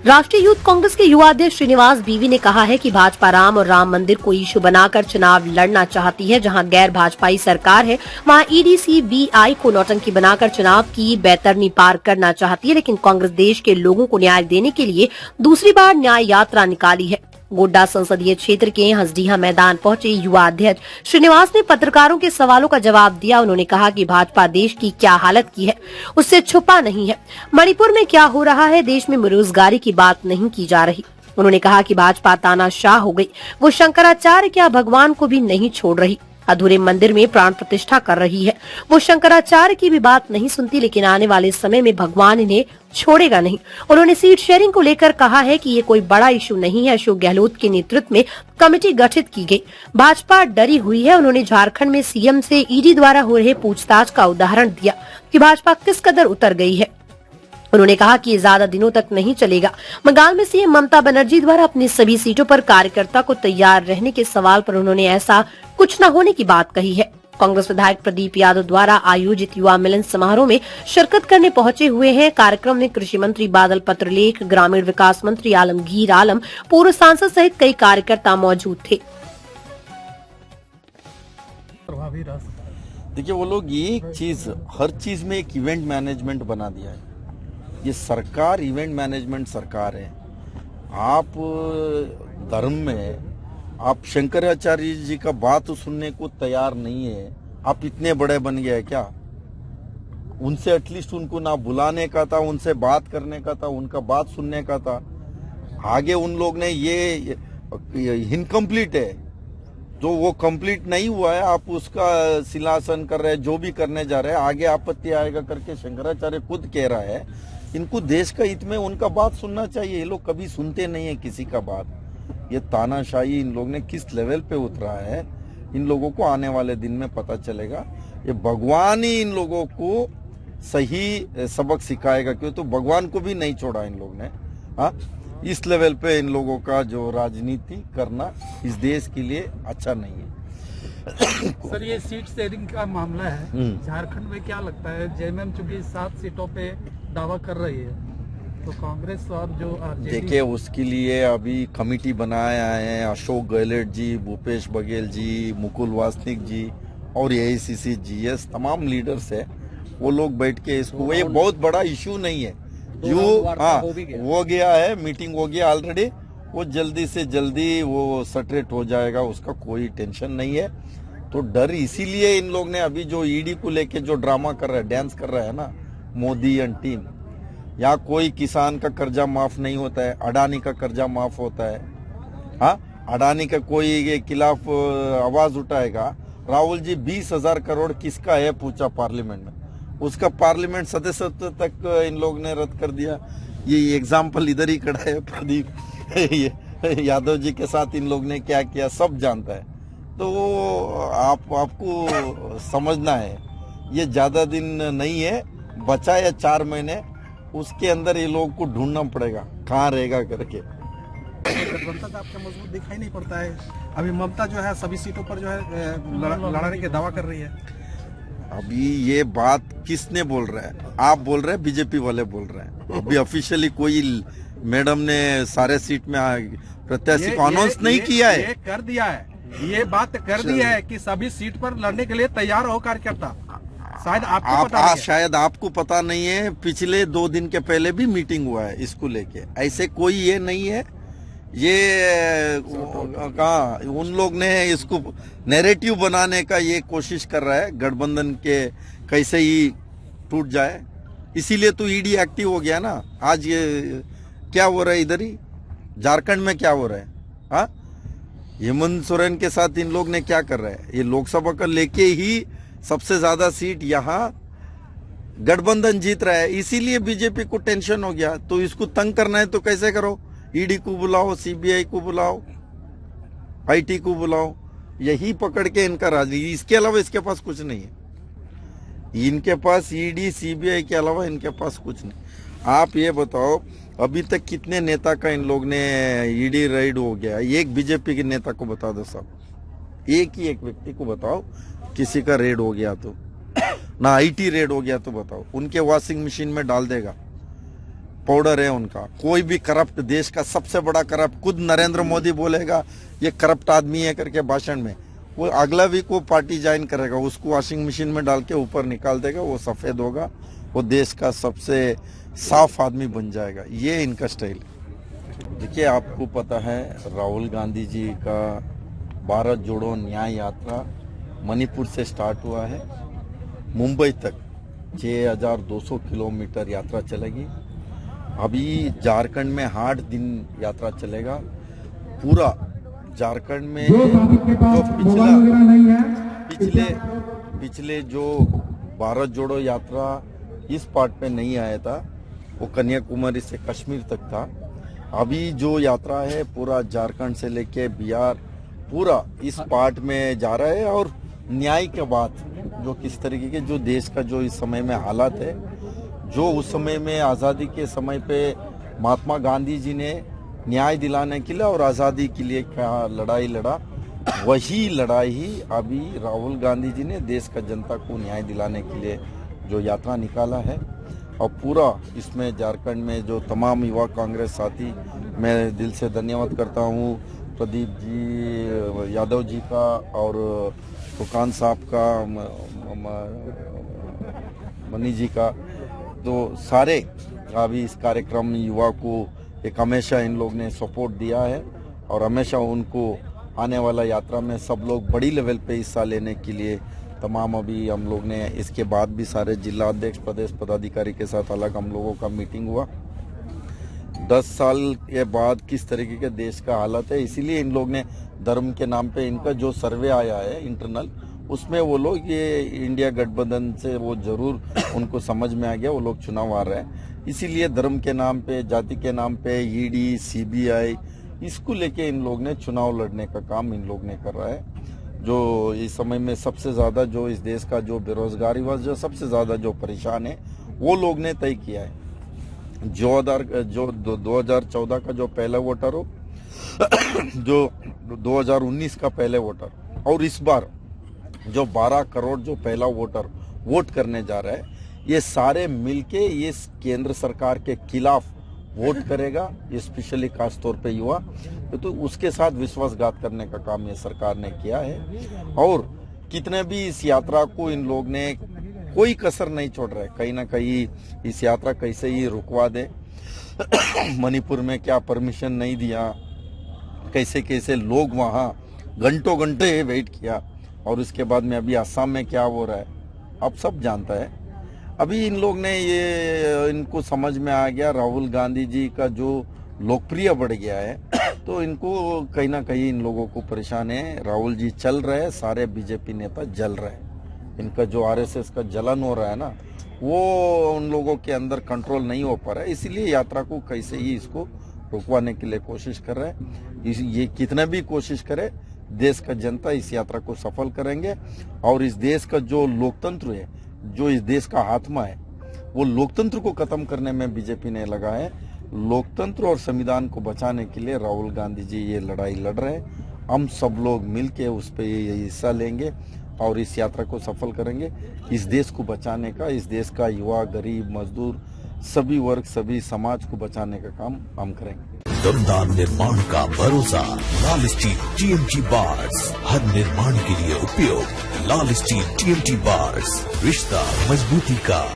राष्ट्रीय यूथ कांग्रेस के युवा अध्यक्ष श्रीनिवास बीवी ने कहा है कि भाजपा राम और राम मंदिर को इशू बनाकर चुनाव लड़ना चाहती है। जहां गैर भाजपाई सरकार है वहां ईडी सीबीआई को नौटंकी बनाकर चुनाव की बैतरनी पार करना चाहती है। लेकिन कांग्रेस देश के लोगों को न्याय देने के लिए दूसरी बार न्याय यात्रा निकाली है। गोड्डा संसदीय क्षेत्र के हंसडीहा मैदान पहुंचे युवा अध्यक्ष श्रीनिवास ने पत्रकारों के सवालों का जवाब दिया। उन्होंने कहा कि भाजपा देश की क्या हालत की है उससे छुपा नहीं है। मणिपुर में क्या हो रहा है, देश में बेरोजगारी की बात नहीं की जा रही। उन्होंने कहा कि भाजपा तानाशाह हो गई, वो शंकराचार्य क्या भगवान को भी नहीं छोड़ रही। अधूरे मंदिर में प्राण प्रतिष्ठा कर रही है। वो शंकराचार्य की भी बात नहीं सुनती, लेकिन आने वाले समय में भगवान इन्हें छोड़ेगा नहीं। उन्होंने सीट शेयरिंग को लेकर कहा है कि ये कोई बड़ा इशू नहीं है। अशोक गहलोत के नेतृत्व में कमेटी गठित की गई, भाजपा डरी हुई है। उन्होंने झारखंड में सीएम से ईडी द्वारा हो रहे पूछताछ का उदाहरण दिया कि भाजपा किस कदर उतर गई है। उन्होंने कहा कि ये ज्यादा दिनों तक नहीं चलेगा। बंगाल में सीएम ममता बनर्जी द्वारा अपनी सभी सीटों पर कार्यकर्ता को तैयार रहने के सवाल पर उन्होंने ऐसा कुछ न होने की बात कही है। कांग्रेस विधायक प्रदीप यादव द्वारा आयोजित युवा मिलन समारोह में शिरकत करने पहुंचे हुए हैं। कार्यक्रम में कृषि मंत्री बादल पत्रलेख, ग्रामीण विकास मंत्री आलमगीर आलम, पूर्व सांसद सहित कई कार्यकर्ता मौजूद थे। देखिए, वो लोग ये एक चीज, हर चीज में एक इवेंट मैनेजमेंट बना दिया है। ये सरकार इवेंट मैनेजमेंट सरकार है। आप धर्म में आप शंकराचार्य जी का बात सुनने को तैयार नहीं है। आप इतने बड़े बन गए क्या? उनसे एटलीस्ट उनको ना बुलाने का था, उनसे बात करने का था, उनका बात सुनने का था। आगे उन लोग ने ये इनकम्प्लीट है, जो वो कंप्लीट नहीं हुआ है, आप उसका शिलासन कर रहे हैं, जो भी करने जा रहे हैं, आगे आपत्ति आएगा करके शंकराचार्य खुद कह रहा है। इनको देश का हित में उनका बात सुनना चाहिए। ये लोग कभी सुनते नहीं है किसी का बात। ये तानाशाही इन लोग ने किस लेवल पे उतरा है, इन लोगों को आने वाले दिन में पता चलेगा। ये भगवान ही इन लोगों को सही सबक सिखाएगा, क्यों तो भगवान को भी नहीं छोड़ा इन लोग ने। हाँ, इस लेवल पे इन लोगों का जो राजनीति करना इस देश के लिए अच्छा नहीं है। सर, ये सीट शेयरिंग का मामला है, झारखंड में क्या लगता है? जेएमएम चूंकि 7 सीटों पे दावा कर रही है, तो कांग्रेस और जो आरजेडी, देखिए, उसके लिए अभी कमेटी बनाए आए हैं अशोक गहलोत जी, भूपेश बघेल जी, मुकुल वासनिक जी और एआईसीसी जीएस तमाम लीडर्स है। वो लोग बैठ के इसको, ये बहुत बड़ा इशू नहीं है। हो गया है, मीटिंग हो गया ऑलरेडी। वो जल्दी से जल्दी वो सेटरेट हो जाएगा, उसका कोई टेंशन नहीं है। तो डर इसीलिए इन लोग ने अभी जो ईडी को लेके जो ड्रामा कर रहा है, डांस कर रहा है ना मोदी एंड टीम। यहाँ कोई किसान का कर्जा माफ नहीं होता है, अडानी का कर्जा माफ होता है। हाँ, अडानी का कोई के खिलाफ आवाज उठाएगा, राहुल जी 20,000 करोड़ किसका है पूछा पार्लियामेंट में, उसका पार्लियामेंट सदस्यत्व तक इन लोग ने रद्द कर दिया। ये एग्जाम्पल इधर ही खड़ा है, प्रदीप यादव जी के साथ इन लोग ने क्या किया सब जानता है। तो आपको समझना है, ये ज्यादा दिन नहीं है, बचा है 4 महीने, उसके अंदर ये लोग को ढूंढना पड़ेगा कहाँ रहेगा करके। गठबंधन आपका मजबूत दिखाई नहीं पड़ता है। अभी ममता जो है सभी सीटों पर जो है लड़ने के दावा कर रही है। अभी ये बात किसने बोल रहा है? आप बोल रहे हैं, बीजेपी वाले बोल रहे हैं। अभी ऑफिशियली कोई मैडम ने सारे सीट में प्रत्याशी को अनाउंस नहीं किया है। ये कर दिया है, ये बात कर दी है कि सभी सीट पर लड़ने के लिए तैयार हो कार्यकर्ता। शायद आपको पता नहीं है। शायद आपको पता नहीं है, पिछले 2 दिन के पहले भी मीटिंग हुआ है इसको लेके। ऐसे कोई ये नहीं है, ये कहा उन लोग ने इसको नैरेटिव बनाने का ये कोशिश कर रहा है, गठबंधन के कैसे ही टूट जाए। इसीलिए तो ईडी एक्टिव हो गया ना। आज ये क्या हो रहा है इधर ही झारखंड में, क्या हो रहा है? हाँ, हेमंत सोरेन के साथ इन लोग ने क्या कर रहा है? ये लोकसभा का लेके ही सबसे ज्यादा सीट यहाँ गठबंधन जीत रहा है। इसीलिए बीजेपी को टेंशन हो गया। तो इसको तंग करना है तो कैसे करो? ईडी को बुलाओ, सीबीआई को बुलाओ, आईटी को बुलाओ, यही पकड़ के इनका राजनीति। इसके अलावा इसके पास कुछ नहीं है। इनके पास ईडी सीबीआई के अलावा इनके पास कुछ नहीं। आप ये बताओ, अभी तक कितने नेता का इन लोग ने ईडी रेड हो गया? एक बीजेपी के नेता को बता दो साहब, एक ही एक व्यक्ति को बताओ किसी का रेड हो गया तो, ना आईटी रेड हो गया तो बताओ। उनके वॉशिंग मशीन में डाल देगा। पाउडर है उनका। कोई भी करप्ट, देश का सबसे बड़ा करप्ट, खुद नरेंद्र मोदी बोलेगा ये करप्ट आदमी है करके भाषण में, वो अगला वीक वो पार्टी ज्वाइन करेगा, उसको वॉशिंग मशीन में डाल के ऊपर निकाल देगा, वो सफेद होगा, वो देश का सबसे साफ आदमी बन जाएगा। ये इनका स्टाइल है। देखिए, आपको पता है राहुल गांधी जी का भारत जोड़ो न्याय यात्रा मणिपुर से स्टार्ट हुआ है, मुंबई तक 6200 किलोमीटर यात्रा चलेगी। अभी झारखंड में 8 दिन यात्रा चलेगा। पूरा झारखंड में जो पिछले जो भारत जोड़ो यात्रा इस पार्ट पे नहीं आया था, वो कन्याकुमारी से कश्मीर तक था। अभी जो यात्रा है पूरा झारखंड से लेके बिहार पूरा इस पार्ट में जा रहा है। और न्याय के बाद जो किस तरीके के जो देश का जो इस समय में हालात है, जो उस समय में आज़ादी के समय पे महात्मा गांधी जी ने न्याय दिलाने के लिए और आज़ादी के लिए क्या लड़ाई लड़ा, वही लड़ाई ही अभी राहुल गांधी जी ने देश का जनता को न्याय दिलाने के लिए जो यात्रा निकाला है। और पूरा इसमें झारखंड में जो तमाम युवा कांग्रेस साथी, मैं दिल से धन्यवाद करता हूँ प्रदीप जी यादव जी का और फुकान साहब का, मनी जी का, तो सारे अभी इस कार्यक्रम में युवा को एक हमेशा इन लोग ने सपोर्ट दिया है और हमेशा उनको आने वाला यात्रा में सब लोग बड़ी लेवल पे हिस्सा लेने के लिए तमाम अभी हम लोग ने इसके बाद भी सारे जिला अध्यक्ष प्रदेश पदाधिकारी के साथ अलग हम लोगों का मीटिंग हुआ। 10 साल के बाद किस तरीके के देश का हालत है, इसीलिए इन लोग ने धर्म के नाम पे इनका जो सर्वे आया है इंटरनल, उसमें वो लोग ये इंडिया गठबंधन से वो जरूर उनको समझ में आ गया, वो लोग चुनाव आ रहे हैं। इसीलिए धर्म के नाम पे, जाति के नाम पे ईडी, सीबीआई, इसको लेके इन लोग ने चुनाव लड़ने का काम इन लोग ने कर रहा है। जो इस समय में सबसे ज्यादा जो इस देश का जो बेरोजगारी व जो सबसे ज्यादा जो परेशान है, वो लोग ने तय किया है। जो 2014 का जो पहला वोटर हो, जो 2019 का पहले वोटर, और इस बार जो 12 करोड़ जो पहला वोटर वोट करने जा रहा है, ये सारे मिलके ये केंद्र सरकार के खिलाफ वोट करेगा, स्पेशली खास तौर पे युवा। तो उसके साथ विश्वासघात करने का काम ये सरकार ने किया है। और कितने भी इस यात्रा को इन लोग ने कोई कसर नहीं छोड़ रहे, कहीं ना कहीं इस यात्रा कैसे ही रुकवा दे। मणिपुर में क्या परमिशन नहीं दिया, कैसे कैसे लोग वहां घंटों घंटे वेट किया, और उसके बाद में अभी असम में क्या हो रहा है अब सब जानता है। अभी इन लोग ने ये इनको समझ में आ गया, राहुल गांधी जी का जो लोकप्रिय बढ़ गया है, तो इनको कहीं ना कहीं इन लोगों को परेशान है। राहुल जी चल रहे हैं, सारे बीजेपी नेता जल रहे हैं। इनका जो आरएसएस का जलन हो रहा है ना, वो उन लोगों के अंदर कंट्रोल नहीं हो पा रहा है। इसीलिए यात्रा को कैसे ही इसको रुकवाने के लिए कोशिश कर रहे हैं। ये कितना भी कोशिश करे, देश का जनता इस यात्रा को सफल करेंगे। और इस देश का जो लोकतंत्र है, जो इस देश का आत्मा है, वो लोकतंत्र को खत्म करने में बीजेपी ने लगा है। लोकतंत्र और संविधान को बचाने के लिए राहुल गांधी जी ये लड़ाई लड़ रहे हैं। हम सब लोग मिलके उस पर ये हिस्सा लेंगे और इस यात्रा को सफल करेंगे। इस देश को बचाने का, इस देश का युवा, गरीब, मजदूर, सभी वर्ग, सभी समाज को बचाने का काम हम करेंगे। दमदार निर्माण का भरोसा लाल स्टील TMT बार्स, हर निर्माण के लिए उपयोग। लाल स्टील TMT बार्स, रिश्ता मजबूती का।